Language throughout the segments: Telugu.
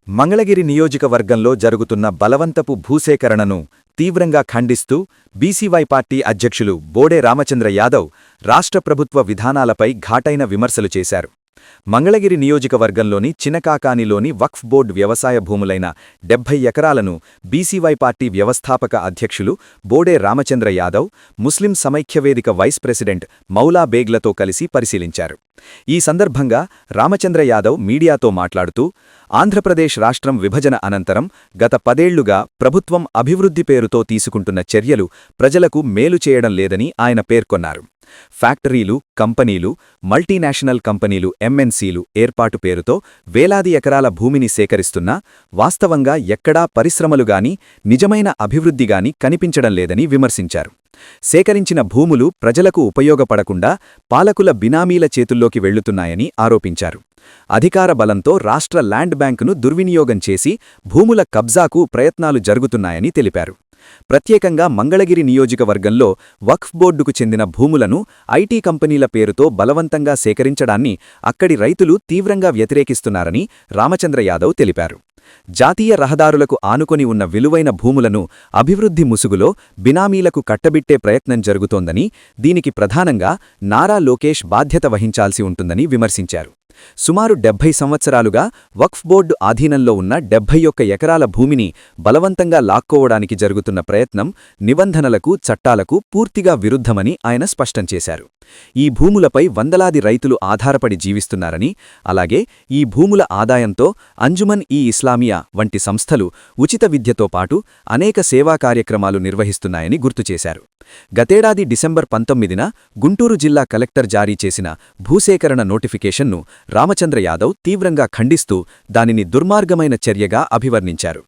మంగళగిరి నియోజకవర్గంలో జరుగుతున్న బలవంతపు భూసేకరణను తీవ్రంగా ఖండిస్తూ బీసీవై పార్టీ అధ్యక్షులు బోడే రామచంద్ర యాదవ్ రాష్ట్ర ప్రభుత్వ విధానాలపై ఘాటైన విమర్శలు చేశారు. మంగళగిరి నియోజకవర్గంలోని చినకాకానిలోని వక్ఫ్ బోర్డు వ్యవసాయ భూములైన 70 ఎకరాలను బీసీవై పార్టీ వ్యవస్థాపక అధ్యక్షులు బోడే రామచంద్ర యాదవ్, ముస్లిం సమైక్యవేదిక వైస్ ప్రెసిడెంట్ మౌలా బేగ్లతో కలిసి పరిశీలించారు. ఈ సందర్భంగా రామచంద్ర యాదవ్ మీడియాతో మాట్లాడుతూ, ఆంధ్రప్రదేశ్ రాష్ట్రం విభజన అనంతరం గత 10 ఏళ్లుగా ప్రభుత్వం అభివృద్ధి పేరుతో తీసుకుంటున్న చర్యలు ప్రజలకు మేలు చేయడం లేదని ఆయన పేర్కొన్నారు. ఫ్యాక్టరీలు, కంపెనీలు, మల్టీనేషనల్ కంపెనీలు, ఎంఎన్సీలు ఏర్పాటు పేరుతో వేలాది ఎకరాల భూమిని సేకరిస్తున్నా వాస్తవంగా ఎక్కడా పరిశ్రమలుగాని నిజమైన అభివృద్ధిగాని కనిపించడం లేదని విమర్శించారు. సేకరించిన భూములు ప్రజలకు ఉపయోగపడకుండా పాలకుల బినామీల చేతుల్లోకి వెళ్లుతున్నాయని ఆరోపించారు. అధికార బలంతో రాష్ట్ర ల్యాండ్ బ్యాంకును దుర్వినియోగం చేసి భూముల కబ్జాకు ప్రయత్నాలు జరుగుతున్నాయని తెలిపారు. ప్రత్యేకంగా మంగళగిరి నియోజకవర్గంలో వక్ఫ్ బోర్డుకు చెందిన భూములను ఐటీ కంపెనీల పేరుతో బలవంతంగా సేకరించడాన్ని అక్కడి రైతులు తీవ్రంగా వ్యతిరేకిస్తున్నారని రామచంద్ర యాదవ్ తెలిపారు. జాతీయ రహదారులకు ఆనుకొని ఉన్న విలువైన భూములను అభివృద్ధి ముసుగులో బినామీలకు కట్టబెట్టే ప్రయత్నం జరుగుతోందని, దీనికి ప్రధానంగా నారా లోకేష్ బాధ్యత వహించాల్సి ఉంటుందని విమర్శించారు. సుమారు 70 సంవత్సరాలుగా వక్ఫ్ బోర్డు ఆధీనంలో ఉన్న 71 ఎకరాల భూమిని బలవంతంగా లాక్కోవడానికి జరుగుతున్న ప్రయత్నం నిబంధనలకు, చట్టాలకు పూర్తిగా విరుద్ధమని ఆయన స్పష్టం చేశారు. ఈ భూములపై వందలాది రైతులు ఆధారపడి జీవిస్తున్నారని, అలాగే ఈ భూముల ఆదాయంతో అంజుమన్-ఇ-ఇస్లామియా వంటి సంస్థలు ఉచిత విద్యతో పాటు అనేక సేవా కార్యక్రమాలు నిర్వహిస్తున్నాయని గుర్తుచేశారు. గతేడాది డిసెంబర్ 19న గుంటూరు జిల్లా కలెక్టర్ జారీ చేసిన భూసేకరణ నోటిఫికేషన్ను రామచంద్ర యాదవ్ తీవ్రంగా ఖండిస్తూ దానిని దుర్మార్గమైన చర్యగా అభివర్ణించారు.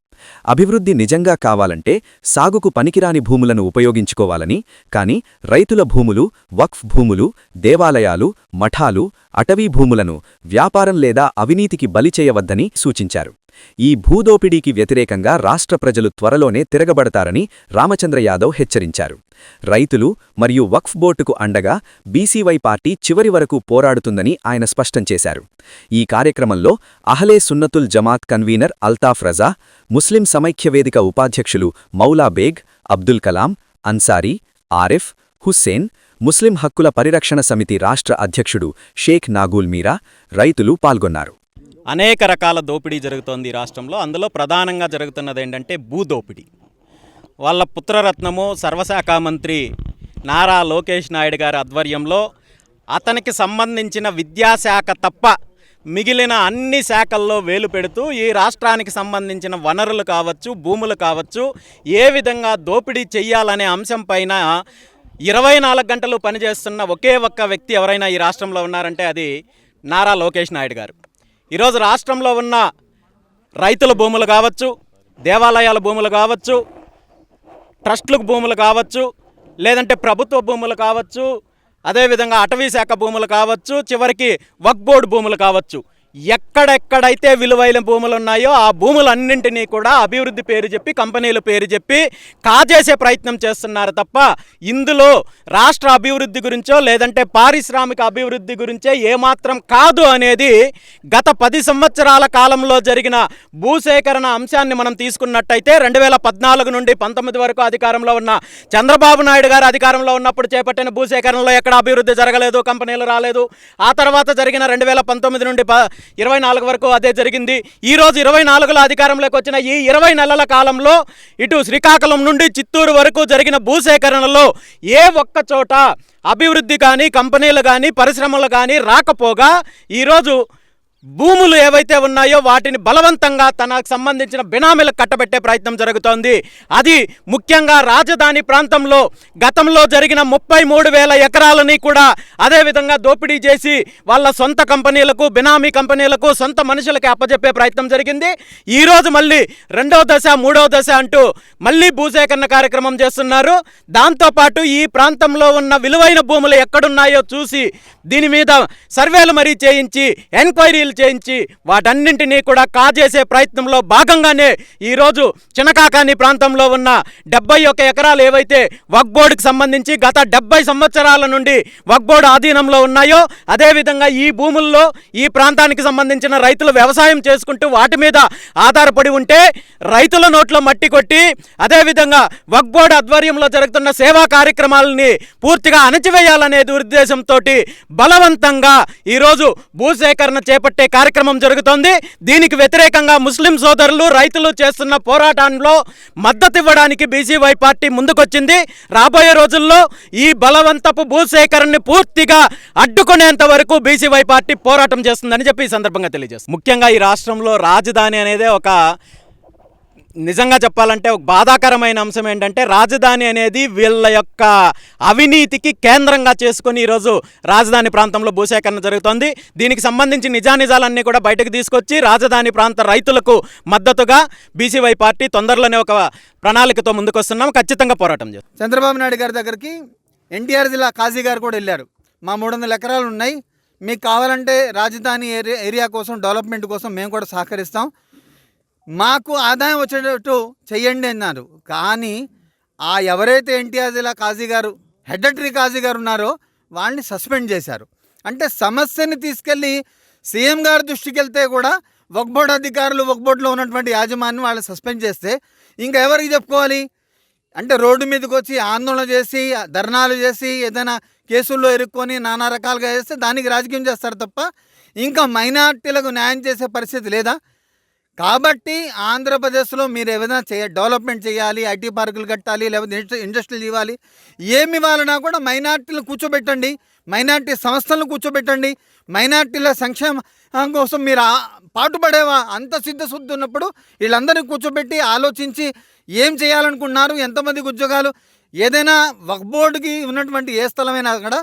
అభివృద్ధి నిజంగా కావాలంటే సాగుకు పనికిరాని భూములను ఉపయోగించుకోవాలని, కాని రైతుల భూములు, వక్ఫ్ భూములు, దేవాలయాలు, మఠాలు, అటవీ భూములను వ్యాపారం లేదా అవినీతికి బలి చేయవద్దని సూచించారు. ఈ భూదోపిడీకి వ్యతిరేకంగా రాష్ట్ర ప్రజలు త్వరలోనే తిరగబడతారని రామచంద్ర యాదవ్ హెచ్చరించారు. రైతులు మరియు వక్ఫ్ బోర్డుకు అండగా బీసీవై పార్టీ చివరి వరకు పోరాడుతుందని ఆయన స్పష్టం చేశారు. ఈ కార్యక్రమంలో అహ్లే సున్నతుల్ జమాత్ కన్వీనర్ అల్తాఫ్ రజా, ముస్లిం సమైక్యవేదిక ఉపాధ్యక్షులు మౌలా బేగ్, అబ్దుల్ కలాం, అన్సారీ, ఆరిఫ్, హుస్సేన్, ముస్లిం హక్కుల పరిరక్షణ సమితి రాష్ట్ర అధ్యక్షుడు షేక్ నాగూల్ మీరా, రైతులు పాల్గొన్నారు. అనేక రకాల దోపిడీ జరుగుతోంది ఈ రాష్ట్రంలో. అందులో ప్రధానంగా జరుగుతున్నది ఏంటంటే భూదోపిడీ. వాళ్ళ పుత్రరత్నము సర్వశాఖ మంత్రి నారా లోకేష్ నాయుడు గారి ఆధ్వర్యంలో అతనికి సంబంధించిన విద్యాశాఖ తప్ప మిగిలిన అన్ని శాఖల్లో వేలు పెడుతూ ఈ రాష్ట్రానికి సంబంధించిన వనరులు కావచ్చు, భూములు కావచ్చు, ఏ విధంగా దోపిడీ చెయ్యాలనే అంశం పైన 24 గంటలు పనిచేస్తున్న ఒకే ఒక్క వ్యక్తి ఎవరైనా ఈ రాష్ట్రంలో ఉన్నారంటే అది నారా లోకేష్ నాయుడు గారు. ఈరోజు రాష్ట్రంలో ఉన్న రైతుల భూములు కావచ్చు, దేవాలయాల భూములు కావచ్చు, ట్రస్టులకు భూములు కావచ్చు, లేదంటే ప్రభుత్వ భూములు కావచ్చు, అదేవిధంగా అటవీ శాఖ భూములు కావచ్చు, చివరికి వక్ఫ్ బోర్డు భూములు కావచ్చు, ఎక్కడెక్కడైతే విలువైన భూములు ఉన్నాయో ఆ భూములన్నింటినీ కూడా అభివృద్ధి పేరు చెప్పి, కంపెనీల పేరు చెప్పి కాజేసే ప్రయత్నం చేస్తున్నారు తప్ప ఇందులో రాష్ట్ర అభివృద్ధి గురించో లేదంటే పారిశ్రామిక అభివృద్ధి గురించే ఏమాత్రం కాదు అనేది గత 10 సంవత్సరాల కాలంలో జరిగిన భూసేకరణ అంశాన్ని మనం తీసుకున్నట్టయితే 2014 నుండి 19 వరకు అధికారంలో ఉన్న చంద్రబాబు నాయుడు గారు అధికారంలో ఉన్నప్పుడు చేపట్టిన భూసేకరణలో ఎక్కడ అభివృద్ధి జరగలేదు, కంపెనీలు రాలేదు. ఆ తర్వాత జరిగిన 2019 నుండి 24 వరకు అదే జరిగింది. ఈరోజు 24లో అధికారంలోకి వచ్చిన ఈ 20 నెలల కాలంలో ఇటు శ్రీకాకుళం నుండి చిత్తూరు వరకు జరిగిన భూసేకరణలో ఏ ఒక్క చోట అభివృద్ధి కానీ, కంపెనీలు కానీ, పరిశ్రమలు కానీ రాకపోగా ఈరోజు భూములు ఏవైతే ఉన్నాయో వాటిని బలవంతంగా తనకు సంబంధించిన బినామీలకు కట్టబెట్టే ప్రయత్నం జరుగుతోంది. అది ముఖ్యంగా రాజధాని ప్రాంతంలో గతంలో జరిగిన 33,000 ఎకరాలని కూడా అదేవిధంగా దోపిడీ చేసి వాళ్ళ సొంత కంపెనీలకు, బినామీ కంపెనీలకు, సొంత మనుషులకి అప్పజెప్పే ప్రయత్నం జరిగింది. ఈరోజు మళ్ళీ 2వ దశ, 3వ దశ అంటూ మళ్ళీ భూసేకరణ కార్యక్రమం చేస్తున్నారు. దాంతోపాటు ఈ ప్రాంతంలో ఉన్న విలువైన భూములు ఎక్కడున్నాయో చూసి దీని మీద సర్వేలు మరీ చేయించి ఎంక్వైరీలు చేయించి వాటన్నింటినీ కూడా కాజేసే ప్రయత్నంలో భాగంగానే ఈరోజు చినకాకాని ప్రాంతంలో ఉన్న 71 ఎకరాలు ఏవైతే వక్ఫ్ బోర్డుకి సంబంధించి గత 70 సంవత్సరాల నుండి వక్ఫ్ బోర్డు ఆధీనంలో ఉన్నాయో, అదేవిధంగా ఈ భూముల్లో ఈ ప్రాంతానికి సంబంధించిన రైతులు వ్యవసాయం చేసుకుంటూ వాటి మీద ఆధారపడి ఉంటే రైతుల నోట్లో మట్టి కొట్టి, అదేవిధంగా వక్ఫ్ బోర్డు ఆధ్వర్యంలో జరుగుతున్న సేవా కార్యక్రమాలని పూర్తిగా అణచివేయాలనే దురుద్దేశంతో బలవంతంగా ఈరోజు భూసేకరణ చేపట్టే కార్యక్రమం జరుగుతోంది. దీనికి వ్యతిరేకంగా ముస్లిం సోదరులు రైతులు చేస్తున్న పోరాటంలో మద్దతు ఇవ్వడానికి బీసీవై పార్టీ ముందుకొచ్చింది. రాబోయే రోజుల్లో ఈ బలవంతపు భూసేకరణని పూర్తిగా అడ్డుకునేంత వరకు బీసీవై పార్టీ పోరాటం చేస్తుందని చెప్పి ఈ సందర్భంగా తెలియజేస్తుంది. ముఖ్యంగా ఈ రాష్ట్రంలో రాజధాని అనేది ఒక నిజంగా చెప్పాలంటే ఒక బాధాకరమైన అంశం ఏంటంటే, రాజధాని అనేది వీళ్ళ యొక్క అవినీతికి కేంద్రంగా చేసుకొని ఈరోజు రాజధాని ప్రాంతంలో భూసేకరణ జరుగుతోంది. దీనికి సంబంధించి నిజానిజాలన్నీ కూడా బయటకు తీసుకొచ్చి రాజధాని ప్రాంత రైతులకు మద్దతుగా బీసీవై పార్టీ తొందరలోనే ఒక ప్రణాళికతో ముందుకొస్తున్నాం. ఖచ్చితంగా పోరాటం చేస్తాం. చంద్రబాబు నాయుడు గారి దగ్గరికి ఎన్టీఆర్ జిల్లా కాజీ గారు కూడా వెళ్ళారు. మా 300 ఎకరాలు ఉన్నాయి, మీకు కావాలంటే రాజధాని ఏరియా కోసం డెవలప్మెంట్ కోసం మేము కూడా సహకరిస్తాం, మాకు ఆదాయం వచ్చేటట్టు చెయ్యండి అన్నారు. కానీ ఎవరైతే ఎన్టీఆర్ జిల్లా కాజీ గారు హెడ్డటరీ కాజీ గారు ఉన్నారో వాళ్ళని సస్పెండ్ చేశారు. అంటే సమస్యని తీసుకెళ్ళి సీఎం గారి దృష్టికి వెళ్తే కూడా వక్ఫ్ బోర్డు అధికారులు, వక్ఫ్ బోర్డులో ఉన్నటువంటి యాజమాన్యం వాళ్ళని సస్పెండ్ చేస్తే ఇంకా ఎవరికి చెప్పుకోవాలి? అంటే రోడ్డు మీదకి వచ్చి ఆందోళన చేసి, ధర్నాలు చేసి, ఏదైనా కేసుల్లో ఇరుక్కొని నానా రకాలుగా చేస్తే దానికి రాజకీయం చేస్తారు తప్ప ఇంకా మైనార్టీలకు న్యాయం చేసే పరిస్థితి లేదా? కాబట్టి ఆంధ్రప్రదేశ్లో మీరు ఏదైనా డెవలప్మెంట్ చేయాలి, ఐటీ పార్కులు కట్టాలి, లేకపోతే ఇండస్ట్రీలు ఇవ్వాలి, ఏమి ఇవ్వాలన్నా కూడా మైనార్టీలను కూర్చోబెట్టండి, మైనార్టీ సంస్థలను కూర్చోబెట్టండి. మైనార్టీల సంక్షేమం కోసం మీరు పాటుపడేవా? అంత సిద్ధశుద్ధి ఉన్నప్పుడు వీళ్ళందరినీ కూర్చోబెట్టి ఆలోచించి ఏం చేయాలనుకున్నారు, ఎంతమందికి ఉద్యోగాలు, ఏదైనా వక్ఫ్ బోర్డుకి ఉన్నటువంటి ఏ స్థలమైనా కూడా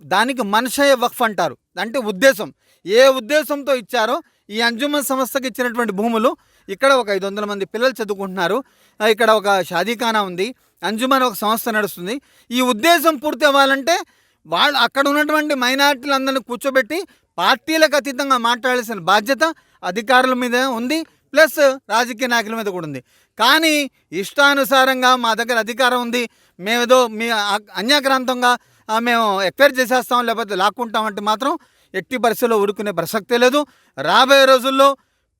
దానికి మనషే వక్ఫ్ అంటారు. అంటే ఉద్దేశం, ఏ ఉద్దేశంతో ఇచ్చారో ఈ అంజుమన్ సంస్థకి ఇచ్చినటువంటి భూములు, ఇక్కడ ఒక 500 మంది పిల్లలు చదువుకుంటున్నారు, ఇక్కడ ఒక షాదీఖానా ఉంది, అంజుమన్ ఒక సంస్థ నడుస్తుంది. ఈ ఉద్దేశం పూర్తి అవ్వాలంటే వాళ్ళు అక్కడ ఉన్నటువంటి మైనార్టీలందరినీ కూర్చోబెట్టి పార్టీలకు అతీతంగా మాట్లాడాల్సిన బాధ్యత అధికారుల మీద ఉంది, ప్లస్ రాజకీయ నాయకుల మీద కూడా ఉంది. కానీ ఇష్టానుసారంగా మా దగ్గర అధికారం ఉంది, మేమేదో మీ అన్యాక్రాంతంగా మేము ఎక్వైర్ చేసేస్తాం లేకపోతే లాక్కుంటామంటే మాత్రం ఎట్టి పరిస్థితుల్లో ఊరుకునే ప్రసక్తే లేదు. రాబోయే రోజుల్లో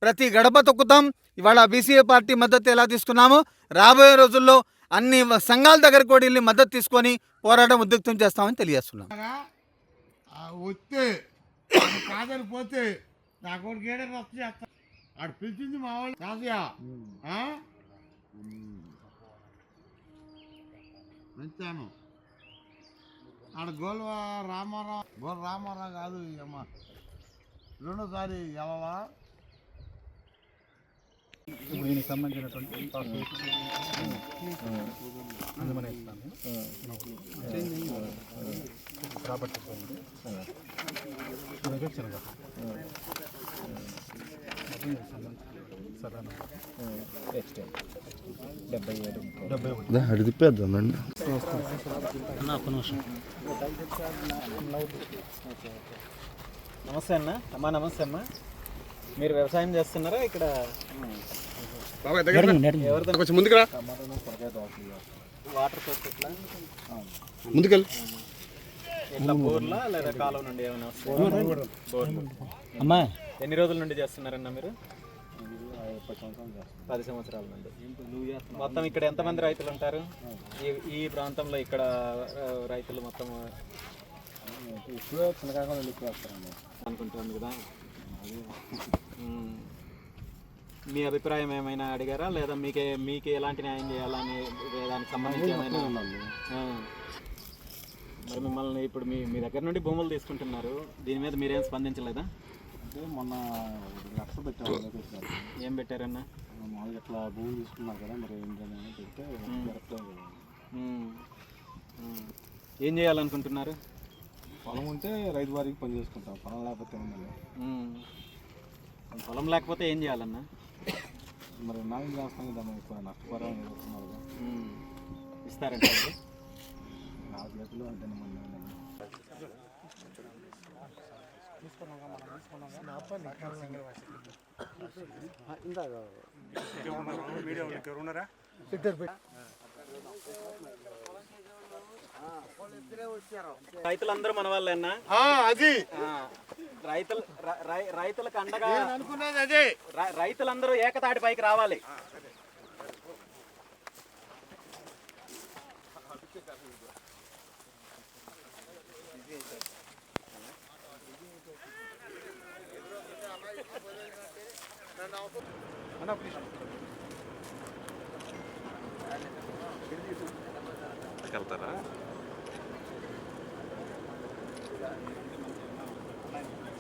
ప్రతి గడప తొక్కుతాం. ఇవాళ బీసీఏ పార్టీ మద్దతు ఎలా తీసుకున్నామో రాబోయే రోజుల్లో అన్ని సంఘాల దగ్గర కూడా వెళ్ళి మద్దతు తీసుకొని పోరాటం ఉద్యుక్తం చేస్తామని తెలియజేస్తున్నాం. వస్తే కాదని పోతే నాకు గేడర్ వస్తే ఆడు పిలిచింది మా వాళ్ళు కాసయా మంచాను ఆడ గోల్వ రామారావు కాదు అమ్మ రెండోసారి ఎవవా దీనికి సంబంధించినటువంటి అందుమనే ఇస్తాను ప్రాపర్టీ చిన్నగా అడి తిప్పేద్దామండి. నమస్తే అన్న. అమ్మా నమస్తే అమ్మా. మీరు వ్యవసాయం చేస్తున్నారా ఇక్కడ? ముందుకు వాటర్ సోర్స్ ఎట్లా? ముందుకెళ్ళి ఇట్లా బోర్లా లేదా కాలువ నుండి ఏమైనా వస్తాయా? బోర్లు. అమ్మా ఎన్ని రోజుల నుండి చేస్తున్నారన్న మీరు? 10 సంవత్సరాల నుండి. మొత్తం ఇక్కడ ఎంతమంది రైతులు ఉంటారు ఈ ప్రాంతంలో? ఇక్కడ రైతులు మొత్తం అనుకుంటాను కదా. మీ అభిప్రాయం ఏమైనా అడిగారా లేదా మీకు ఎలాంటి న్యాయం చేయాలని దానికి సంబంధించి ఏమైనా? మరి మిమ్మల్ని ఇప్పుడు మీ దగ్గర నుండి భూములు తీసుకుంటున్నారు, దీని మీద మీరేం స్పందించలేదా? అంటే మొన్న 1 లక్ష పెట్టారు. ఏం పెట్టారన్నా? మామూలుగా ఇట్లా భూములు తీసుకున్నారు కదా, మరి ఏంటని పెడితే ఏం చేయాలనుకుంటున్నారు? పొలం ఉంటే రైతు వారికి పని చేసుకుంటాం, పొలం లేకపోతే పొలం లేకపోతే ఏం చేయాలన్నా? మరి న్యాయం చేస్తాం కదా, ఎక్కువ నష్టపరం చేస్తున్నారు. ఇస్తారంటే నా చేతిలో అంటే రైతులందరూ మన వాళ్ళేనా? అది రైతులకు అండగా అనుకున్నది అదే. రైతులందరూ ఏకతాటి పైకి రావాలి.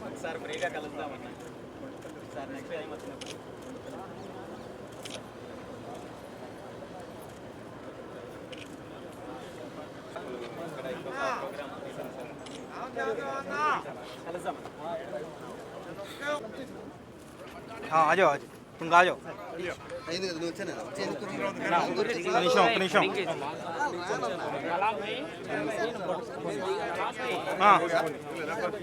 ఒకసారి ఫ్రీగా కలుద్దామన్నా. సార్ నెక్స్ట్ టైం వచ్చినప్పుడు ఇక్కడ ఇంకొక ప్రోగ్రామ్ ఉంది సార్. కలుద్దాం. हाँ आ जाओ तुम आ जाओ निमिषम हाँ